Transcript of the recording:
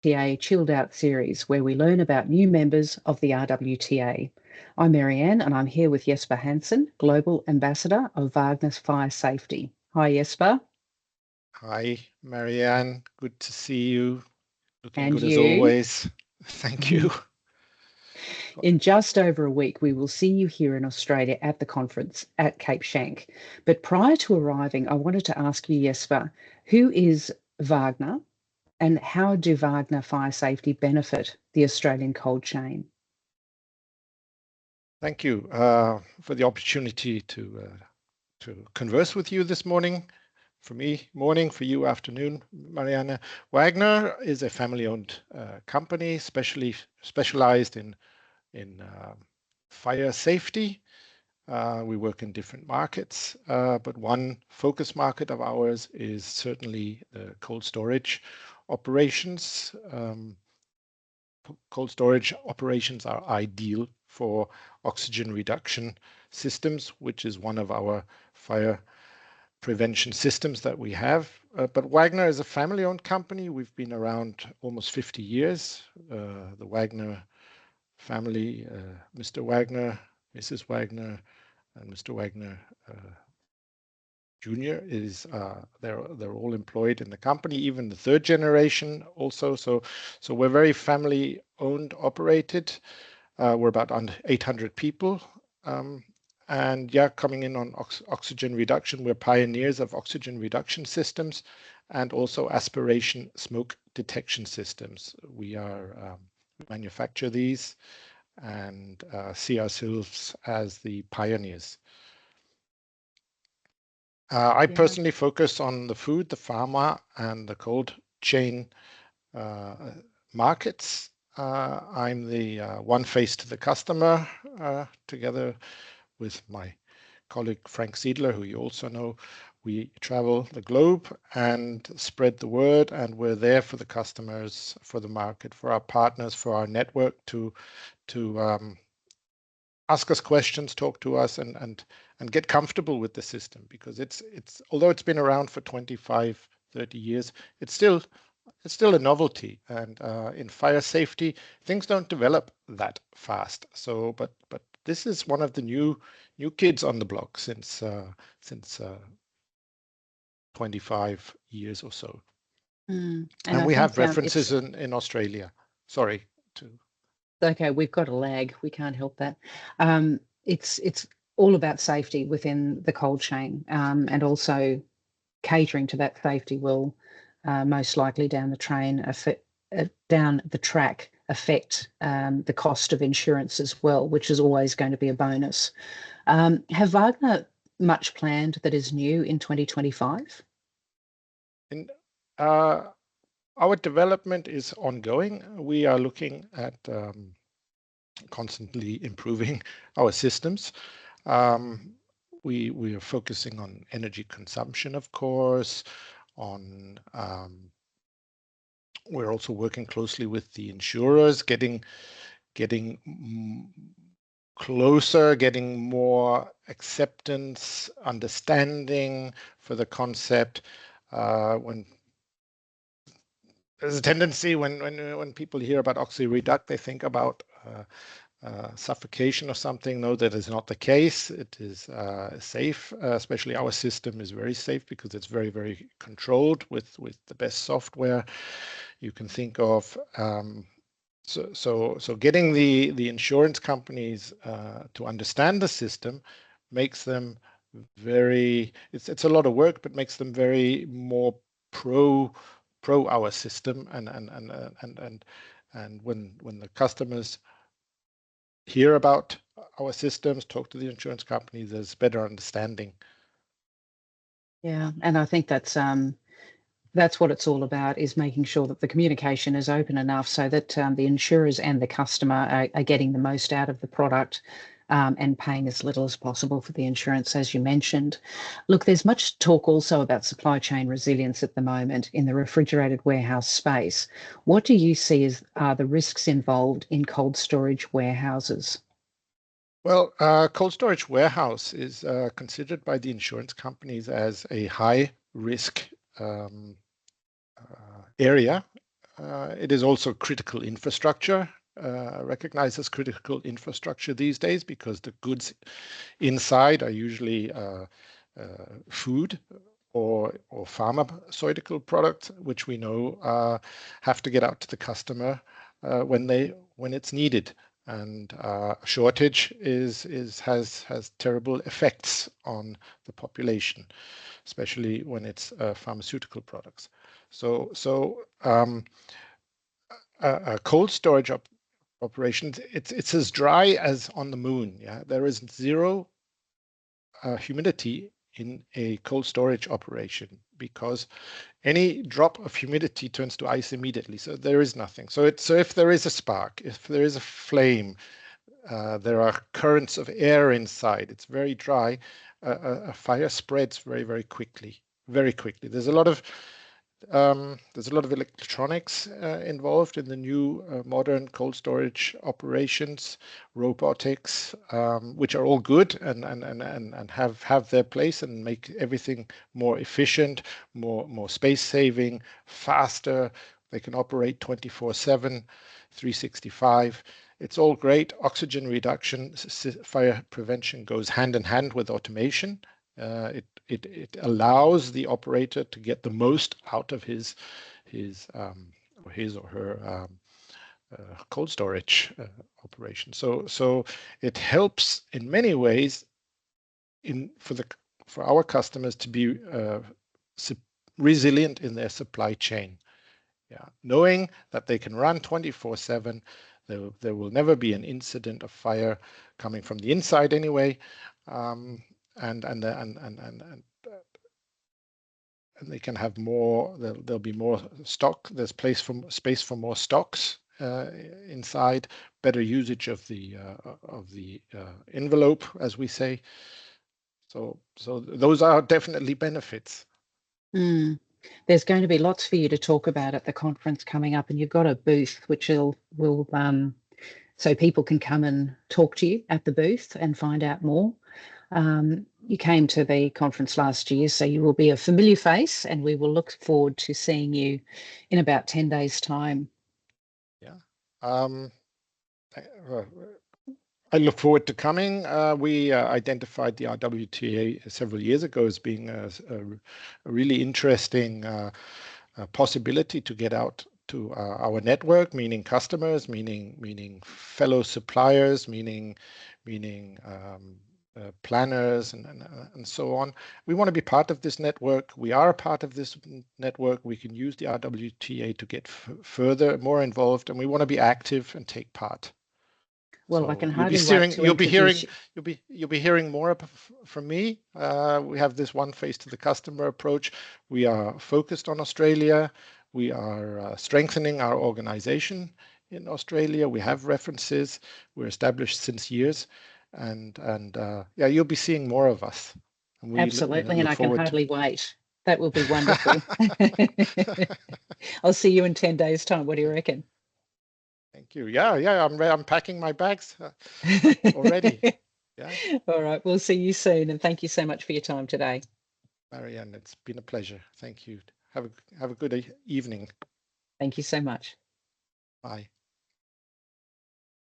RWTA Chilled Out series, where we learn about new members of the RWTA. I'm Marianne, and I'm here with Jesper Hansen, Global Ambassador of Wagner's Fire Safety. Hi, Jesper. Hi, Marianne. Good to see you. Looking And good as you. always. Thank you. In just over a week, we will see you here in Australia at the conference at Cape Schanck. But prior to arriving, I wanted to ask you, Jesper, who is Wagner and how do Wagner Fire Safety benefit the Australian cold chain? Thank you for the opportunity to converse with you this morning. For me, morning. For you, afternoon, Marianne. Wagner is a family-owned company, specialized in fire safety. We work in different markets, but one focus market of ours is certainly the cold storage operations. Cold storage operations are ideal for oxygen reduction systems, which is one of our fire prevention systems that we have. But Wagner is a family-owned company. We've been around almost 50 years. The Wagner family, Mr. Wagner, Mrs. Wagner, and Mr. Wagner Jr. is they're all employed in the company, even the third generation also. So we're very family owned, operated. We're about 800 people. And yeah, coming in on oxygen reduction, we're pioneers of oxygen reduction systems and also aspiration smoke detection systems. We manufacture these and see ourselves as the pioneers. I personally focus on the food, the pharma, and the cold chain markets. I'm the one face to the customer, together with my colleague Frank Siedler, who you also know. We travel the globe and spread the word, and we're there for the customers, for the market, for our partners, for our network to ask us questions, talk to us, and get comfortable with the system, because it's although it's been around for 25, 30 years, it's still a novelty. And in fire safety, things don't develop that fast. So, but this is one of the new kids on the block since 25 years or so. And we have references in Australia. Sorry to. Okay, we've got a lag. We can't help that. It's all about safety within the cold chain, and also catering to that safety will most likely down the track affect the cost of insurance as well, which is always going to be a bonus. Have Wagner much planned that is new in 2025? Our development is ongoing. We are looking at constantly improving our systems. We are focusing on energy consumption, of course. We're also working closely with the insurers, getting closer, getting more acceptance, understanding for the concept. When there's a tendency when people hear about oxy-reduct, they think about suffocation or something. No, that is not the case. It is safe. Especially our system is very safe because it's very, very controlled with the best software you can think of. So getting the insurance companies to understand the system makes them very. It's a lot of work, but makes them very more pro our system, and when the customers hear about our systems, talk to the insurance companies, there's better understanding. Yeah, and I think that's what it's all about, is making sure that the communication is open enough so that the insurers and the customer are getting the most out of the product, and paying as little as possible for the insurance, as you mentioned. Look, there's much talk also about supply chain resilience at the moment in the refrigerated warehouse space. What do you see as the risks involved in cold storage warehouses? Well, cold storage warehouse is considered by the insurance companies as a high risk area. It is also critical infrastructure, recognized as critical infrastructure these days, because the goods inside are usually food or pharmaceutical products, which we know have to get out to the customer when it's needed. And shortage has terrible effects on the population, especially when it's pharmaceutical products. So a cold storage operation, it's as dry as on the moon. Yeah, there is zero humidity in a cold storage operation, because any drop of humidity turns to ice immediately. So there is nothing. So if there is a spark, if there is a flame, there are currents of air inside, it's very dry, a fire spreads very, very quickly, very quickly. There's a lot of electronics involved in the new modern cold storage operations, robotics, which are all good and have their place and make everything more efficient, more space saving, faster. They can operate 24/7, 365. It's all great. Oxygen reduction, fire prevention goes hand in hand with automation. It allows the operator to get the most out of his or her cold storage operation. So it helps in many ways for our customers to be resilient in their supply chain. Yeah, knowing that they can run 24/7, there will never be an incident of fire coming from the inside anyway, and they can have more. There'll be more stock. There's space for more stocks inside. Better usage of the envelope, as we say. So those are definitely benefits. Mm. There's going to be lots for you to talk about at the conference coming up, and you've got a booth which will so people can come and talk to you at the booth and find out more. You came to the conference last year, so you will be a familiar face, and we will look forward to seeing you in about 10 days' time. Yeah. I look forward to coming. We identified the RWTA several years ago as being a really interesting possibility to get out to our network, meaning customers, meaning fellow suppliers, meaning planners and so on. We want to be part of this network. We are a part of this network. We can use the RWTA to get further, more involved, and we want to be active and take part. Well, So I can hardly wait to introduce you. You'll be hearing more from me. We have this one face to the customer approach. We are focused on Australia. We are strengthening our organization in Australia. We have references. We're established since years, and yeah, you'll be seeing more of us. And absolutely, and I can hardly wait. That will be wonderful. I'll see you in 10 days' time. What do you reckon? Thank you. Yeah. I'm packing my bags already. Yeah. All right. We'll see you soon, and thank you so much for your time today. Marianne, it's been a pleasure. Thank you. Have a good evening. Thank you so much. Bye.